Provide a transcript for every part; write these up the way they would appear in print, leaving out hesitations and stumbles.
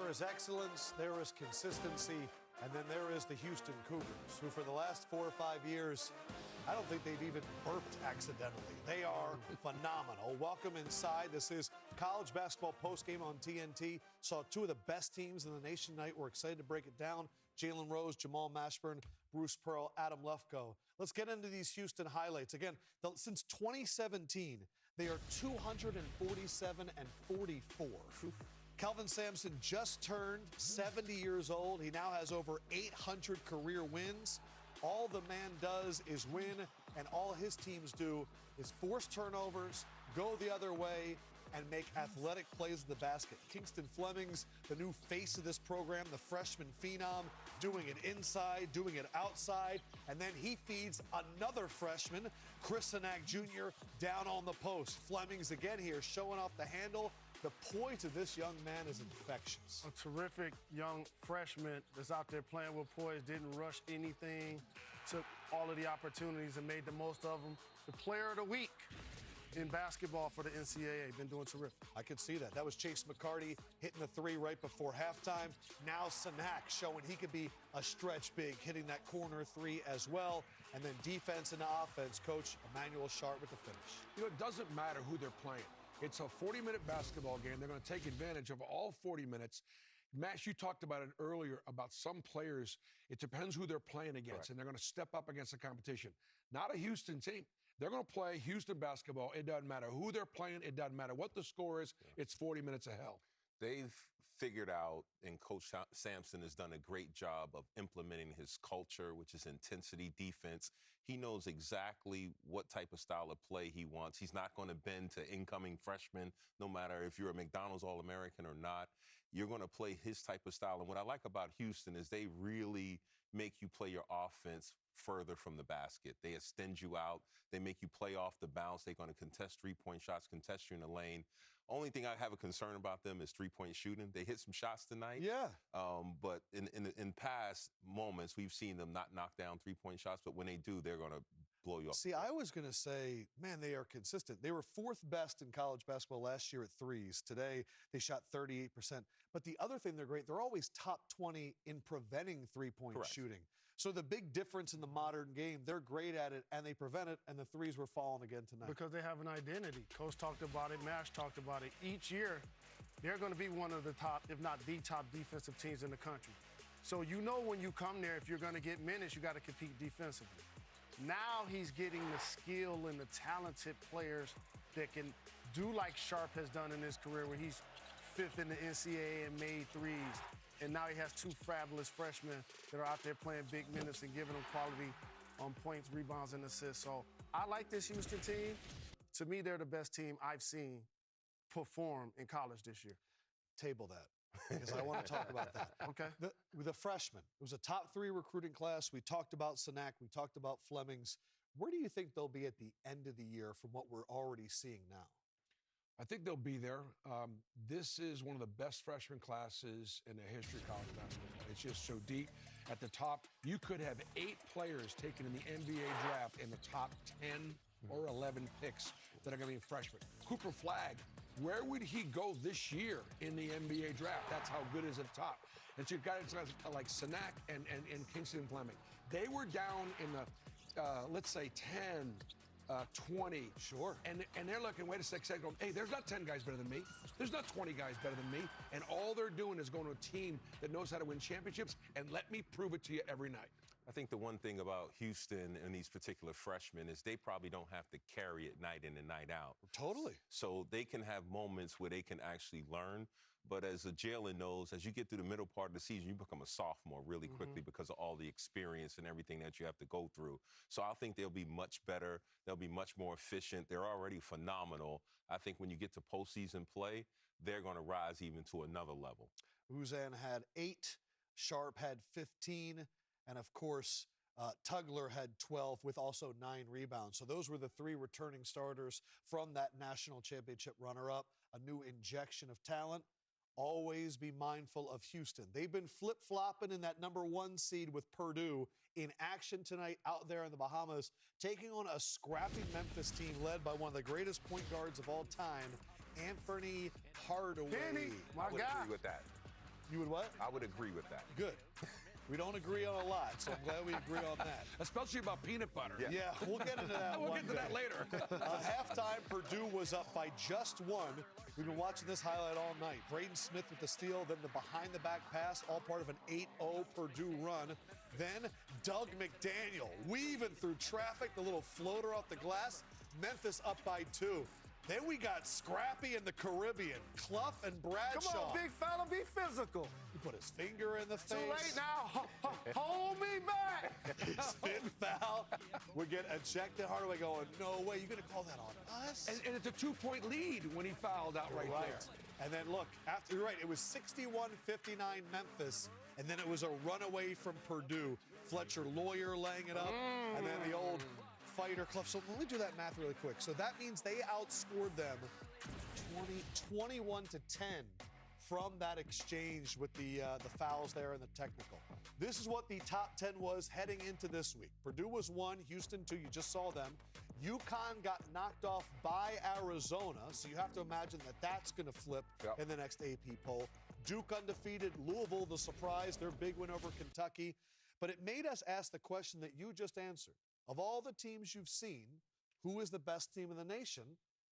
There is excellence, there is consistency, and then there is the Houston Cougars, who for the last 4 or 5 years, I don't think they've even burped accidentally. They are phenomenal. Welcome inside. This is college basketball postgame on TNT. Saw two of the best teams in the nation tonight. We're excited to break it down. Jalen Rose, Jamal Mashburn, Bruce Pearl, Adam Lefkoe. Let's get into these Houston highlights. Again, since 2017, they are 247-44. Kelvin Sampson just turned 70 years old. He now has over 800 career wins. All the man does is win, and all his teams do is force turnovers, go the other way, and make athletic plays in the basket. Kingston Fleming's the new face of this program, the freshman phenom, doing it inside, doing it outside, and then he feeds another freshman, Chris Sanak Jr., down on the post. Fleming's again here showing off the handle. The poise of this young man is infectious. A terrific young freshman that's out there playing with poise, didn't rush anything, took all of the opportunities and made the most of them. The player of the week in basketball for the NCAA, been doing terrific. I could see that. That was Chase McCarty hitting the three right before halftime. Now Sanak showing he could be a stretch big, hitting that corner three as well. And then defense and offense, Coach Emmanuel Sharp with the finish. You know, it doesn't matter who they're playing. It's a 40-minute basketball game. They're going to take advantage of all 40 minutes. Mash, you talked about it earlier about some players. It depends who they're playing against, Correct. and they're going to step up against the competition. Not a Houston team. They're going to play Houston basketball. It doesn't matter who they're playing. It doesn't matter what the score is. Yeah. It's 40 minutes of hell. They've figured out, and Coach Sampson has done a great job of implementing his culture, which is intensity defense. He knows exactly what type of style of play he wants. He's not going to bend to incoming freshmen, no matter if you're a McDonald's All-American or not. You're going to play his type of style. And what I like about Houston is they really make you play your offense further from the basket. They extend you out. They make you play off the bounce. They're going to contest three-point shots, contest you in the lane. Only thing I have a concern about them is three-point shooting. They hit some shots tonight. Yeah. But in past moments, we've seen them not knock down three-point shots. But when they do, they're going to blow you up. See, I was going to say, man, they are consistent. They were fourth best in college basketball last year at threes. Today, they shot 38%. But the other thing they're great, they're always top 20 in preventing three-point shooting. So the big difference in the modern game, they're great at it, and they prevent it, and the threes were falling again tonight. Because they have an identity. Coach talked about it, Mash talked about it. Each year, they're going to be one of the top, if not the top defensive teams in the country. So you know when you come there, if you're going to get minutes, you got to compete defensively. Now he's getting the skill and the talented players that can do like Sharp has done in his career, where he's fifth in the NCAA and made threes. And now he has two fabulous freshmen that are out there playing big minutes and giving them quality on points, rebounds, and assists. So I like this Houston team. To me, they're the best team I've seen perform in college this year. Table that, because I want to talk about that. Okay. The freshmen. It was a top 3 recruiting class. We talked about Sanak. We talked about Fleming's. Where do you think they'll be at the end of the year from what we're already seeing now? I think they'll be there. This is one of the best freshman classes in the history of college basketball. It's just so deep. At the top, you could have 8 players taken in the NBA draft in the top 10 or 11 picks that are going to be freshmen. Cooper Flagg, where would he go this year in the NBA draft? That's how good is at the top. And so you've got like Sanak and Kingston Fleming. They were down in the, let's say, 10, 20. Sure. And they're looking, wait a second, going, hey, there's not 10 guys better than me. There's not 20 guys better than me. And all they're doing is going to a team that knows how to win championships, and let me prove it to you every night. I think the one thing about Houston and these particular freshmen is they probably don't have to carry it night in and night out. Totally. So they can have moments where they can actually learn. But as Jalen knows, as you get through the middle part of the season, you become a sophomore really quickly because of all the experience and everything that you have to go through. So I think they'll be much better. They'll be much more efficient. They're already phenomenal. I think when you get to postseason play, they're going to rise even to another level. Uzan had 8, Sharp had 15, and of course, Tugler had 12 with also 9 rebounds. So those were the 3 returning starters from that national championship runner-up. A new injection of talent. Always be mindful of Houston. They've been flip-flopping in that number 1 seed with Purdue in action tonight out there in the Bahamas, taking on a scrappy Memphis team led by one of the greatest point guards of all time, Anthony Hardaway. Kenny, my I would guy. agree with that. You would what? I would agree with that. Good. We don't agree on a lot, so I'm glad we agree on that. Especially about peanut butter. Yeah, we'll get into that We'll one get to that day. later. Halftime, Purdue was up by just one. We've been watching this highlight all night. Braden Smith with the steal, then the behind-the-back pass, all part of an 8-0 Purdue run. Then Doug McDaniel weaving through traffic, the little floater off the glass. Memphis up by 2. Then we got Scrappy in the Caribbean. Clough and Bradshaw. Come on, big fella, be physical. He put his finger in the face. Too late now. Hold me back. Spin foul. We get ejected. Hardaway going, no way. You're going to call that on us? And it's a 2-point lead when he fouled out right there. And then look, after, you're right, it was 61-59 Memphis, and then it was a runaway from Purdue. Fletcher Lawyer laying it up, and then the old fighter Clough. So let me do that math really quick. So that means they outscored them 21-10 from that exchange with the fouls there and the technical. This is what the top 10 was heading into this week. Purdue was 1, Houston 2, you just saw them. UConn got knocked off by Arizona, so you have to imagine that that's going to flip in the next AP poll. Duke undefeated, Louisville the surprise, their big win over Kentucky. But it made us ask the question that you just answered. Of all the teams you've seen, who is the best team in the nation?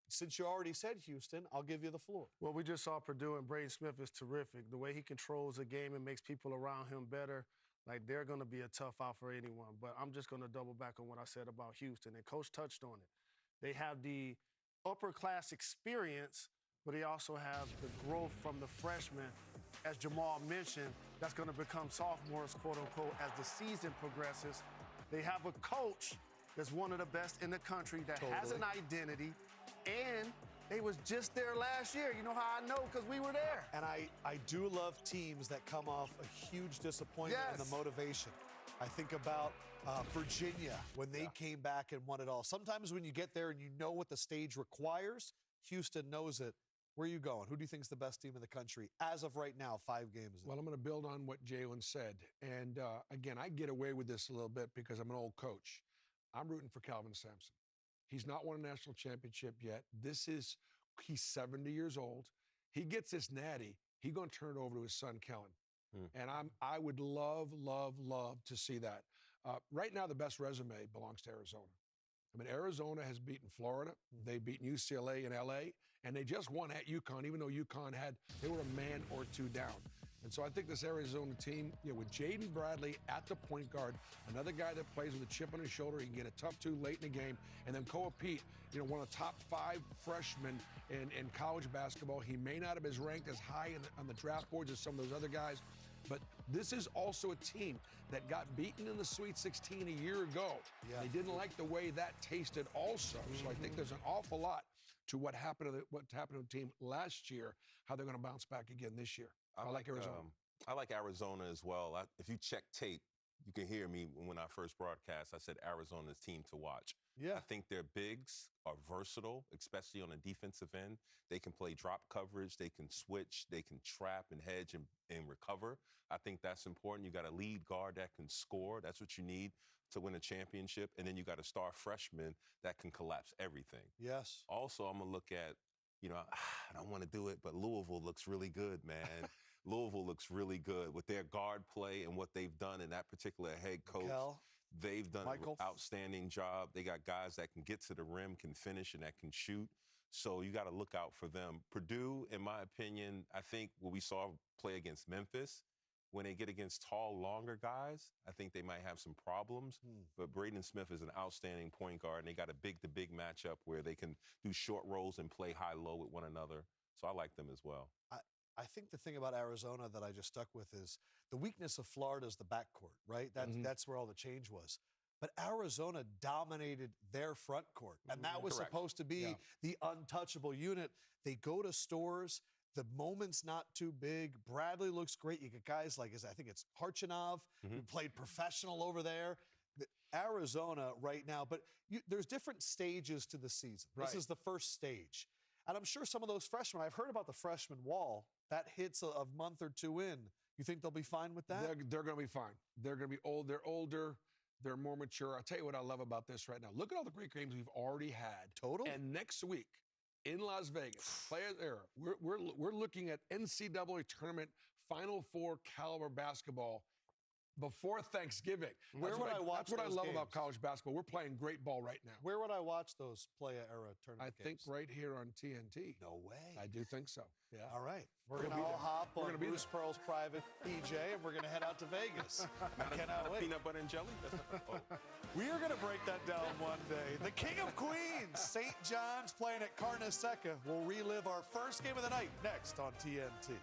Since you already said Houston, I'll give you the floor. Well, we just saw Purdue, and Braden Smith is terrific. The way he controls the game and makes people around him better, like they're going to be a tough out for anyone. But I'm just going to double back on what I said about Houston, and Coach touched on it. They have the upper-class experience, but they also have the growth from the freshmen. As Jamal mentioned, that's going to become sophomores, quote-unquote, as the season progresses. They have a coach that's one of the best in the country that has an identity, and they was just there last year. You know how I know? Because we were there. And I do love teams that come off a huge disappointment in the motivation. I think about Virginia when they came back and won it all. Sometimes when you get there and you know what the stage requires, Houston knows it. Where are you going? Who do you think is the best team in the country as of right now, 5 games in? Well, I'm going to build on what Jalen said. And, again, I get away with this a little bit because I'm an old coach. I'm rooting for Calvin Sampson. He's not won a national championship yet. He's 70 years old. He gets this natty. He's going to turn it over to his son, Kellen. And I would love to see that. Right now, the best resume belongs to Arizona. I mean, Arizona has beaten Florida. They've beaten UCLA and LA, and they just won at UConn, even though UConn they were a man or two down. And so I think this Arizona team, with Jaden Bradley at the point guard, another guy that plays with a chip on his shoulder, he can get a tough 2 late in the game, and then Koa Pete, one of the top 5 freshmen in college basketball. He may not have been ranked as high on the draft boards as some of those other guys, but this is also a team that got beaten in the Sweet 16 a year ago. They didn't like the way that tasted also. So I think there's an awful lot to what happened to the team last year, how they're going to bounce back again this year. I like Arizona. I like Arizona as well. If you check tape, you can hear me when I first broadcast. I said Arizona's team to watch. I think their bigs are versatile, especially on the defensive end. They can play drop coverage. They can switch. They can trap and hedge and recover. I think that's important. You got a lead guard that can score. That's what you need to win a championship. And then you got a star freshman that can collapse everything. Yes. Also, I'm going to look at, I don't want to do it, but Louisville looks really good, man. Louisville looks really good with their guard play and what they've done in that particular head coach. They've done an outstanding job. They got guys that can get to the rim, can finish, and that can shoot. So you got to look out for them. Purdue, in my opinion, I think what we saw play against Memphis, when they get against tall, longer guys, I think they might have some problems. But Braden Smith is an outstanding point guard, and they got a big-to-big matchup where they can do short rolls and play high-low with one another. So I like them as well. I think the thing about Arizona that I just stuck with is the weakness of Florida is the backcourt, right? That's where all the change was. But Arizona dominated their front court, and that was supposed to be the untouchable unit. They go to stores. The moment's not too big. Bradley looks great. You get guys like, I think it's Harchinov, who played professional over there. Arizona right now, but there's different stages to the season. This is the first stage. And I'm sure some of those freshmen, I've heard about the freshman wall, that hits a month or 2 in. You think they'll be fine with that? They're going to be fine. They're going to be old. They're older. They're more mature. I'll tell you what I love about this right now. Look at all the great games we've already had. And next week in Las Vegas, Players Era, we're looking at NCAA tournament Final Four caliber basketball before Thanksgiving. Where would I watch That's what I those love games? about college basketball. We're playing great ball right now. Where would I watch those Playa-era tournament I think games? right here on TNT. No way. I do think so. Yeah. All right. We're We're going to gonna be all there. hop We're on gonna be Bruce there. Pearl's private PJ, and we're going to head out to Vegas. I cannot wait. Peanut butter and jelly? Oh. We are going to break that down one day. The King of Queens, St. John's, playing at Carnesecca. We'll relive our first game of the night next on TNT.